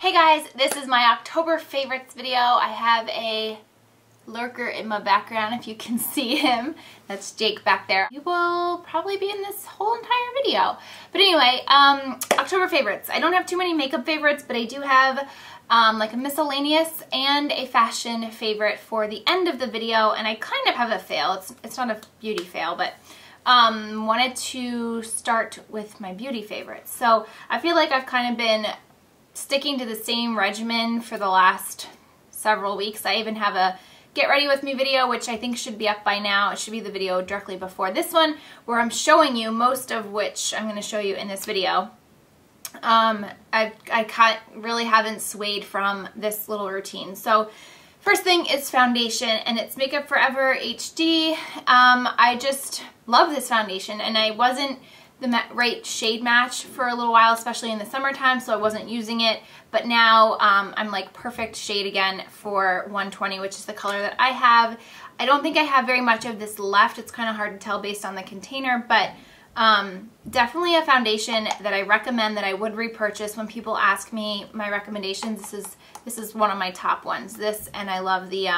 Hey guys, this is my October favorites video. I have a lurker in my background if you can see him. That's Jake back there. He will probably be in this whole entire video. But anyway, October favorites. I don't have too many makeup favorites, but I do have like a miscellaneous and a fashion favorite for the end of the video, and I kind of have a fail. It's not a beauty fail, but wanted to start with my beauty favorites. So I feel like I've kind of been sticking to the same regimen for the last several weeks. I even have a get ready with me video, which I think should be up by now. It should be the video directly before this one, where I'm showing you most of which I'm going to show you in this video. I really haven't swayed from this little routine. So first thing is foundation, and it's Makeup Forever HD. I just love this foundation, and I wasn't the right shade match for a little while, especially in the summertime, so I wasn't using it. But now I'm like perfect shade again for 120, which is the color that I have. I don't think I have very much of this left. It's kind of hard to tell based on the container, but definitely a foundation that I recommend, that I would repurchase. When people ask me my recommendations, this is one of my top ones. This, and I love the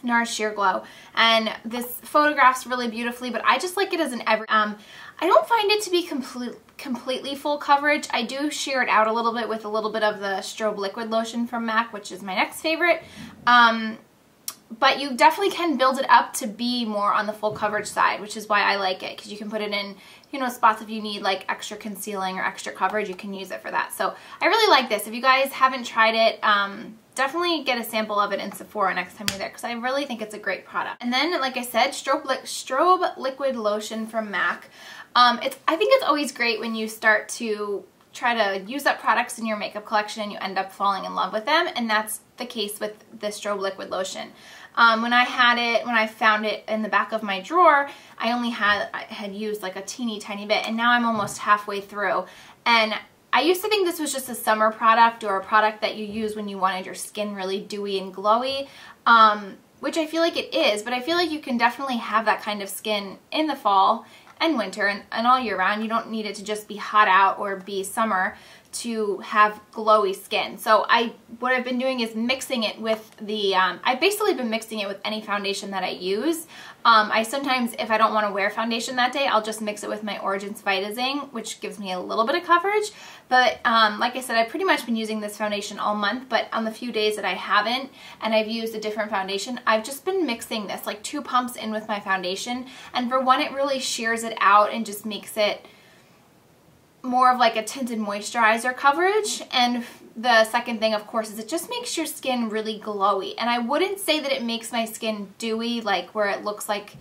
NARS Sheer Glow, and this photographs really beautifully, but I just like it as an I don't find it to be completely full coverage. I do sheer it out a little bit with a little bit of the Strobe Liquid Lotion from MAC, which is my next favorite. But you definitely can build it up to be more on the full coverage side, which is why I like it, because you can put it in, you know, spots if you need like extra concealing or extra coverage, you can use it for that. So I really like this. If you guys haven't tried it, definitely get a sample of it in Sephora next time you're there, because I really think it's a great product. And then, like I said, Strobe Liquid Lotion from MAC. I think it's always great when you start to try to use up products in your makeup collection and you end up falling in love with them, and that's the case with the Strobe Liquid Lotion. When I found it in the back of my drawer, I had used like a teeny tiny bit, and now I'm almost halfway through. And I used to think this was just a summer product, or a product that you use when you wanted your skin really dewy and glowy, which I feel like it is, but I feel like you can definitely have that kind of skin in the fall and winter and all year round. You don't need it to just be hot out or be summer to have glowy skin. So what I've been doing is mixing it with the, I've basically been mixing it with any foundation that I use. I sometimes, if I don't want to wear foundation that day, I'll just mix it with my Origins Vitazing, which gives me a little bit of coverage. But like I said, I've pretty much been using this foundation all month, but on the few days that I haven't and I've used a different foundation, I've just been mixing this, like 2 pumps in with my foundation. And for one, it really shears it out and just makes it more of like a tinted moisturizer coverage. And the second thing, of course, is it just makes your skin really glowy. And I wouldn't say that it makes my skin dewy, like where it looks like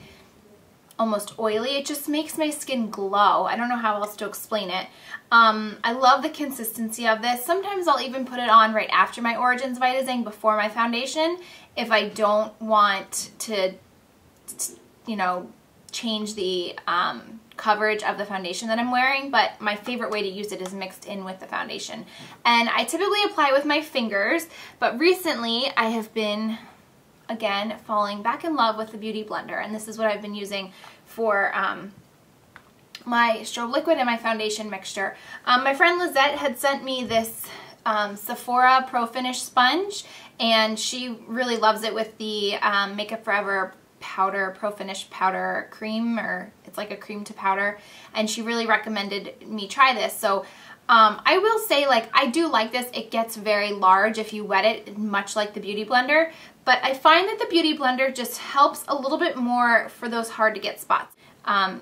almost oily. It just makes my skin glow. I don't know how else to explain it. I love the consistency of this. Sometimes I'll even put it on right after my Origins Vitazing, before my foundation, if I don't want to, you know, change the coverage of the foundation that I'm wearing. But my favorite way to use it is mixed in with the foundation. And I typically apply with my fingers, but recently I have been, again, falling back in love with the Beauty Blender, and this is what I've been using for my Strobe Liquid and my foundation mixture. My friend Lizette had sent me this Sephora Pro Finish sponge, and she really loves it with the Makeup Forever powder, Pro Finish powder cream, or it's like a cream to powder, and she really recommended me try this. So I will say, like, I do like this. It gets very large if you wet it, much like the Beauty Blender, but I find that the Beauty Blender just helps a little bit more for those hard to get spots.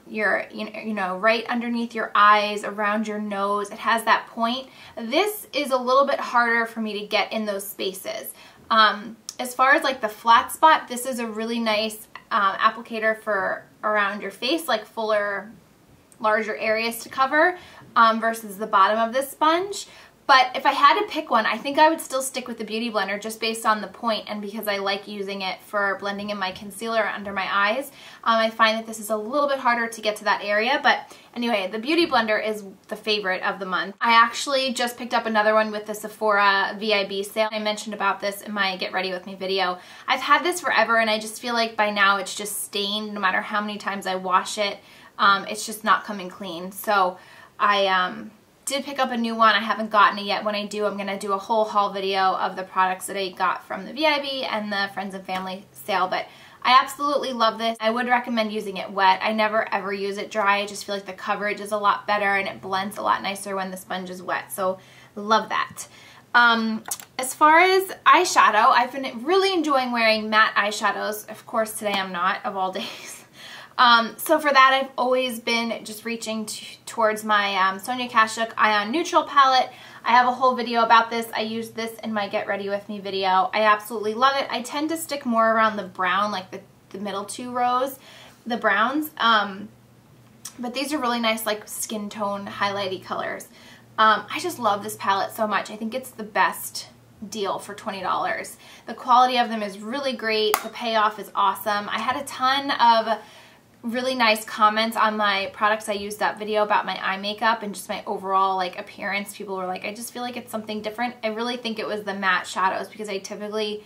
You know, right underneath your eyes, around your nose, it has that point. This is a little bit harder for me to get in those spaces. As far as like the flat spot, this is a really nice applicator for around your face, like fuller, larger areas to cover, versus the bottom of this sponge. But if I had to pick one, I think I would still stick with the Beauty Blender, just based on the point, and because I like using it for blending in my concealer under my eyes. I find that this is a little bit harder to get to that area, but anyway, the Beauty Blender is the favorite of the month. I actually just picked up another one with the Sephora VIB sale. I mentioned about this in my Get Ready With Me video. I've had this forever, and I just feel like by now it's just stained. No matter how many times I wash it, it's just not coming clean. So I did pick up a new one. I haven't gotten it yet. When I do, I'm going to do a whole haul video of the products that I got from the VIB and the Friends and Family sale, but I absolutely love this. I would recommend using it wet. I never ever use it dry. I just feel like the coverage is a lot better and it blends a lot nicer when the sponge is wet, so love that. As far as eyeshadow, I've been really enjoying wearing matte eyeshadows. Of course, today I'm not, of all days. So for that, I've always been just reaching towards my Sonia Kashuk Ion Neutral palette. I have a whole video about this. I used this in my Get Ready With Me video. I absolutely love it. I tend to stick more around the brown, like the middle 2 rows, the browns. But these are really nice, like skin tone highlighty colors. I just love this palette so much. I think it's the best deal for $20. The quality of them is really great. The payoff is awesome. I had a ton of really nice comments on my products I used that video about my eye makeup and just my overall like appearance. People were like, I just feel like it's something different. I really think it was the matte shadows because I typically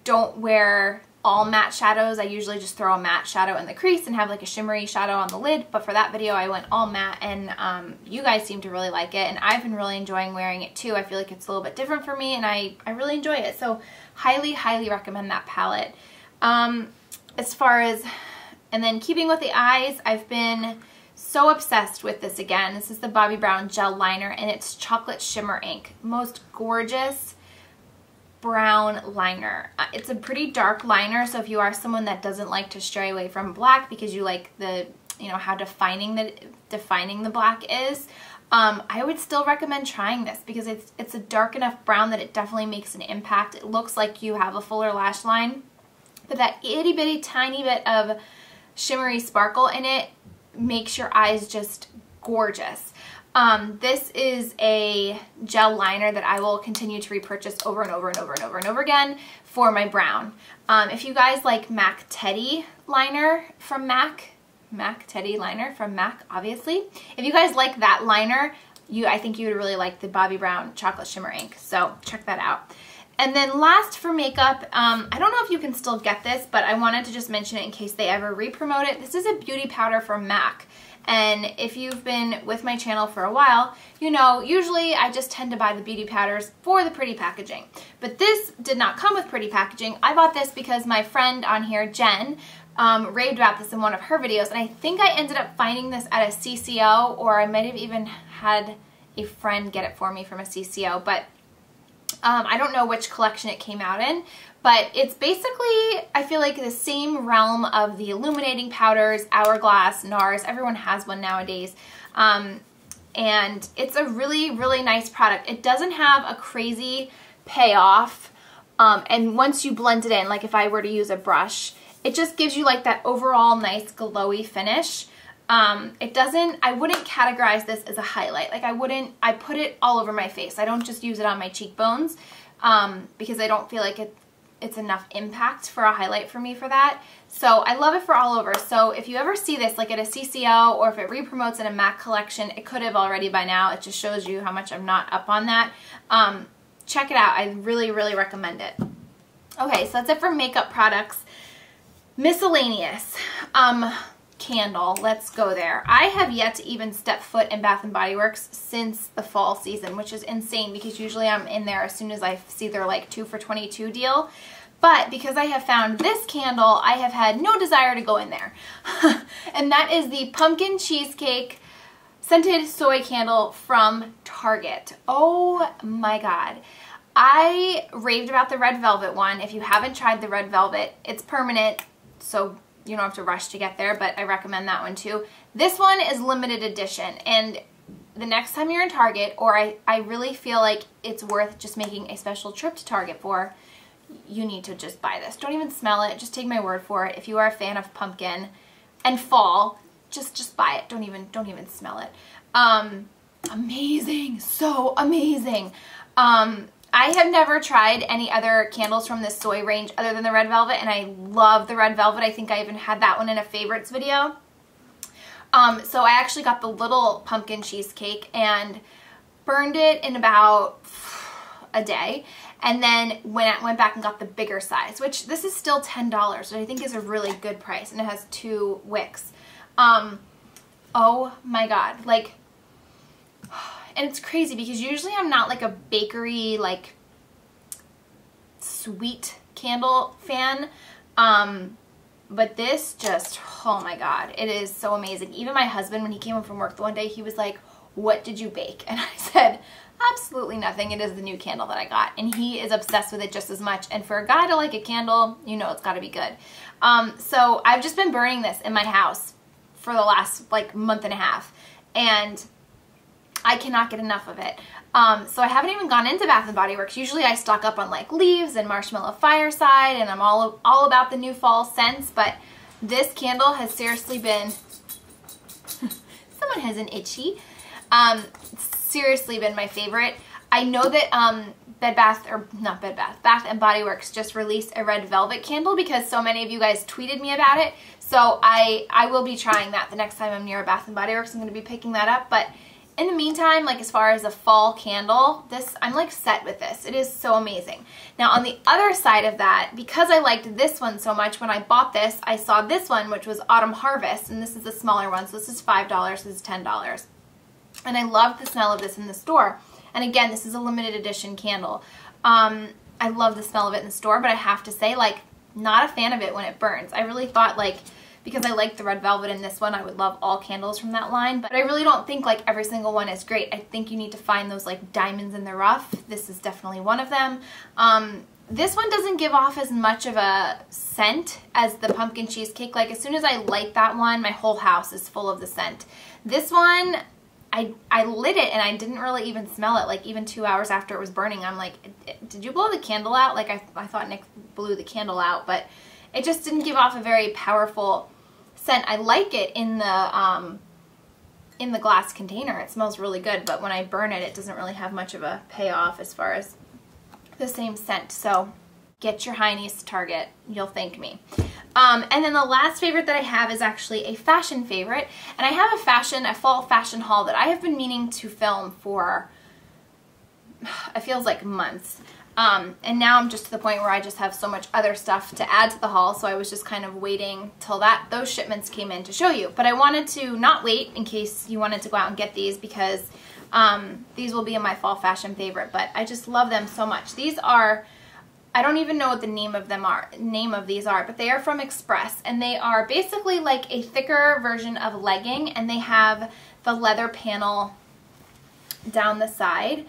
don't wear all matte shadows. I usually just throw a matte shadow in the crease and have like a shimmery shadow on the lid, but for that video I went all matte, and you guys seem to really like it, and I've been really enjoying wearing it too. I feel like it's a little bit different for me, and I really enjoy it, so highly recommend that palette. As far as, and then keeping with the eyes, I've been so obsessed with this again. This is the Bobbi Brown Gel Liner, and it's Chocolate Shimmer Ink. Most gorgeous brown liner. It's a pretty dark liner, so if you are someone that doesn't like to stray away from black because you like the, you know, how defining the black is, I would still recommend trying this because it's a dark enough brown that it definitely makes an impact. It looks like you have a fuller lash line, but that itty bitty tiny bit of shimmery sparkle in it makes your eyes just gorgeous. This is a gel liner that I will continue to repurchase over and over and over and over and over again for my brown. If you guys like MAC Teddy liner from MAC Teddy liner from MAC, obviously. If you guys like that liner, I think you would really like the Bobbi Brown Chocolate Shimmer Ink, so check that out. And then last for makeup, I don't know if you can still get this, but I wanted to just mention it in case they ever re-promote it. This is a beauty powder from MAC. And if you've been with my channel for a while, you know, usually I just tend to buy the beauty powders for the pretty packaging. But this did not come with pretty packaging. I bought this because my friend on here, Jen, raved about this in one of her videos. And I think I ended up finding this at a CCO, or I might have even had a friend get it for me from a CCO. But I don't know which collection it came out in, but it's basically, I feel like, the same realm of the illuminating powders, Hourglass, NARS. Everyone has one nowadays. And it's a really nice product. It doesn't have a crazy payoff. And once you blend it in, like if I were to use a brush, it just gives you like that overall nice glowy finish. It doesn't, I wouldn't categorize this as a highlight. Like I put it all over my face. I don't just use it on my cheekbones because I don't feel like it's enough impact for a highlight for me for that. So I love it for all over. So if you ever see this like at a CCO, or if it re-promotes in a MAC collection, it could have already by now. It just shows you how much I'm not up on that. Check it out. I really recommend it. Okay, so that's it for makeup products. Miscellaneous. Candle, let's go there. I have yet to even step foot in Bath & Body Works since the fall season, which is insane because usually I'm in there as soon as I see their like 2 for $22 deal. But because I have found this candle, I have had no desire to go in there. And that is the Pumpkin Cheesecake Scented Soy Candle from Target. Oh my god. I raved about the Red Velvet one. If you haven't tried the Red Velvet, it's permanent, so you don't have to rush to get there, but I recommend that one too. This one is limited edition, and the next time you're in Target, or I really feel like it's worth just making a special trip to Target for, you need to just buy this. Don't even smell it. Just take my word for it. If you are a fan of pumpkin and fall, just buy it. Don't even smell it. Amazing. So amazing. I have never tried any other candles from this soy range other than the Red Velvet, and I love the Red Velvet. I think I even had that one in a favorites video. So I actually got the little pumpkin cheesecake and burned it in about a day, and then went back and got the bigger size, which this is still $10, which I think is a really good price, and it has 2 wicks. Oh my god, like, And it's crazy because usually I'm not like a bakery, like sweet candle fan. But this just, oh my God, it is so amazing. Even my husband, when he came home from work the one day, he was like, what did you bake? And I said, absolutely nothing. It is the new candle that I got. And he is obsessed with it just as much. And for a guy to like a candle, you know it's got to be good. So I've just been burning this in my house for the last like month and a half. And I cannot get enough of it. So I haven't even gone into Bath & Body Works. Usually I stock up on like Leaves and Marshmallow Fireside, and I'm all about the new fall scents, but this candle has seriously been, someone has an itchy, seriously been my favorite. I know that Bath & Body Works just released a red velvet candle because so many of you guys tweeted me about it. So I will be trying that the next time I'm near a Bath & Body Works. I'm going to be picking that up, but in the meantime, like as far as a fall candle, I'm like set with this. It is so amazing. Now on the other side of that, because I liked this one so much, when I bought this, I saw this one, which was Autumn Harvest, and this is the smaller one, so this is $5, this is $10. And I love the smell of this in the store. And again, this is a limited edition candle. I love the smell of it in the store, but I have to say, like, not a fan of it when it burns. I really thought, like, because I like the red velvet in this one, I would love all candles from that line, but I really don't think like every single one is great. I think you need to find those like diamonds in the rough. This is definitely one of them. This one doesn't give off as much of a scent as the pumpkin cheesecake. Like as soon as I light that one, my whole house is full of the scent. This one, I lit it and I didn't really even smell it. Like even 2 hours after it was burning, I'm like, did you blow the candle out? Like I thought Nick blew the candle out, but it just didn't give off a very powerful scent. I like it in the glass container. It smells really good, but when I burn it, it doesn't really have much of a payoff as far as the same scent. So get your heinies to Target. You'll thank me. And then the last favorite that I have is actually a fashion favorite. And I have a fall fashion haul that I have been meaning to film for, it feels like months. And now I'm just to the point where I just have so much other stuff to add to the haul, so I was just kind of waiting till those shipments came in to show you. But I wanted to not wait in case you wanted to go out and get these, because these will be in my fall fashion favorite, but I just love them so much. These are, I don't even know what the name of these are, but they are from Express, and they are basically like a thicker version of legging, and they have the leather panel down the side.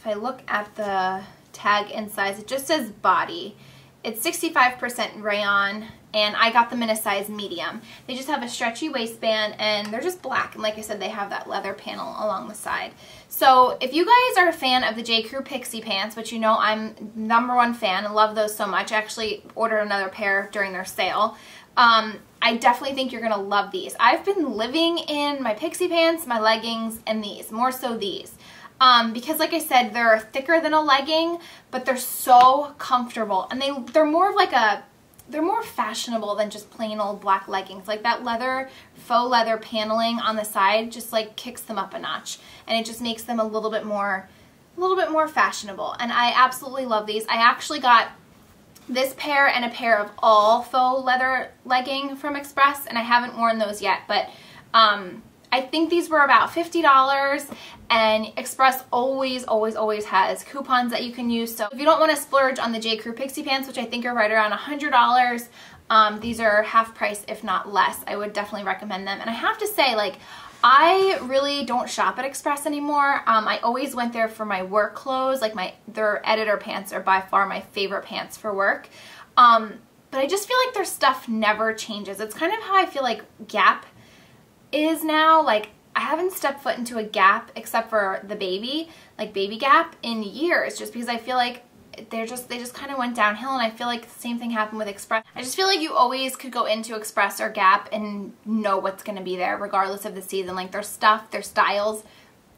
If I look at the tag inside, it just says body. It's 65% rayon, and I got them in a size medium. They just have a stretchy waistband, and they're just black. And like I said, they have that leather panel along the side. So if you guys are a fan of the J.Crew Pixie Pants, which you know I'm #1 fan, I love those so much. I actually ordered another pair during their sale. I definitely think you're going to love these. I've been living in my Pixie Pants, my leggings, and these, more so these. Because like I said, they're thicker than a legging, but they're so comfortable, and they're more of like they're more fashionable than just plain old black leggings. Like that faux leather paneling on the side just like kicks them up a notch, and it just makes them a little bit more fashionable. And I absolutely love these. I actually got this pair and a pair of all faux leather legging from Express, and I haven't worn those yet, but I think these were about $50, and Express always has coupons that you can use. So if you don't want to splurge on the J.Crew Pixie Pants, which I think are right around $100, these are half price, if not less. I would definitely recommend them. And I have to say, like, I really don't shop at Express anymore. I always went there for my work clothes. Like their editor pants are by far my favorite pants for work. But I just feel like their stuff never changes. It's kind of how I feel like Gap is now. Like I haven't stepped foot into a Gap except for the baby Gap in years, just because I feel like they just kind of went downhill, and I feel like the same thing happened with Express. I just feel like you always could go into Express or Gap and know what's going to be there regardless of the season. Like their stuff, their styles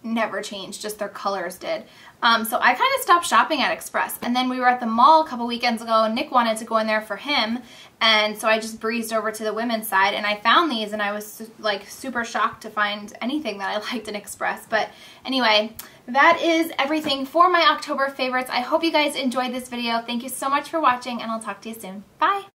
never changed, just their colors did. So I kind of stopped shopping at Express, and then we were at the mall a couple weekends ago, and Nick wanted to go in there for him, and so I just breezed over to the women's side, and I found these, and I was like super shocked to find anything that I liked in Express. But anyway, that is everything for my October favorites. I hope you guys enjoyed this video. Thank you so much for watching, and I'll talk to you soon. Bye!